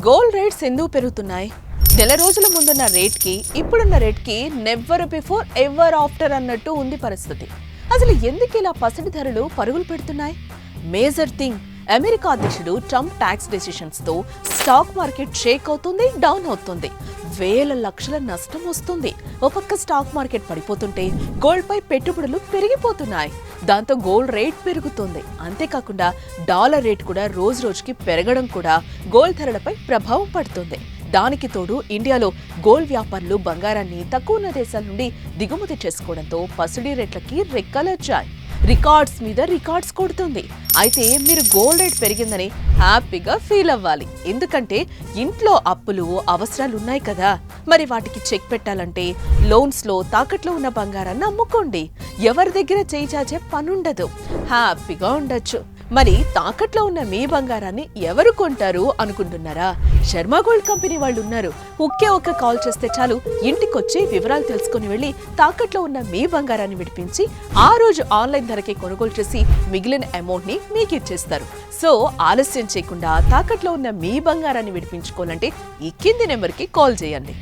Gold rates ఎందుకు పెరుగుతున్నాయి? నెల రోజుల ముందున్న రేట్కి ఇప్పుడున్న రేట్కి నెవర్ బిఫోర్ ఎవర్ ఆఫ్టర్ అన్నట్టు ఉంది పరిస్థితి. అసలు ఎందుకు ఇలా పసిడి ధరలు పరుగులు పెడుతున్నాయి? మేజర్ థింగ్, అమెరికా అధ్యక్షుడు ట్రంప్ ట్యాక్స్ డెసిషన్స్ తో స్టాక్ మార్కెట్ షేక్ అవుతుంది, డౌన్ అవుతుంది. వేల లక్షల నష్టం వస్తుంది. ఓ పక్క స్టాక్ మార్కెట్ పడిపోతుంటే గోల్డ్ పై పెట్టుబడులు పెరిగిపోతున్నాయి. దాంతో గోల్డ్ రేట్ పెరుగుతుంది. అంతేకాకుండా డాలర్ రేట్ కూడా రోజు రోజుకి పెరగడం కూడా గోల్డ్ ధరలపై ప్రభావం పడుతుంది. దానికి తోడు ఇండియాలో గోల్డ్ వ్యాపారులు బంగారాన్ని తక్కువ ఉన్న దేశాల నుండి దిగుమతి చేసుకోవడంతో పసిడి రేట్లకి రెక్కలొచ్చాయి. రికార్డ్స్ మీద రికార్డ్స్ కొడుతుంది. అయితే మీరు గోల్డ్ రేట్ పెరిగిందని హ్యాపీగా ఫీల్ అవ్వాలి. ఎందుకంటే ఇంట్లో అప్పులు, అవసరాలు ఉన్నాయి కదా. మరి వాటికి చెక్ పెట్టాలంటే లోన్స్ లో తాకట్లో ఉన్న బంగారాన్ని అమ్ముకోండి. ఎవరి దగ్గర చేయి చాచే పనుండదు, హ్యాపీగా ఉండొచ్చు. మరి తాకట్లో ఉన్న మీ బంగారాన్ని ఎవరు కొంటారు అనుకుంటున్నారా? శర్మ గోల్డ్ కంపెనీ వాళ్ళు ఉన్నారు. ఒక్క కాల్ చేస్తే చాలు, ఇంటికొచ్చి వివరాలు తెలుసుకుని వెళ్ళి తాకట్లో ఉన్న మీ బంగారాన్ని విడిపించి ఆ రోజు ఆన్లైన్ ధరకే కొనుగోలు చేసి మిగిలిన అమౌంట్ ని మీకు ఇచ్చేస్తారు. సో ఆలస్యం చేయకుండా తాకట్లో ఉన్న మీ బంగారాన్ని విడిపించుకోవాలంటే ఈ కింది నెంబర్కి కాల్ చేయండి.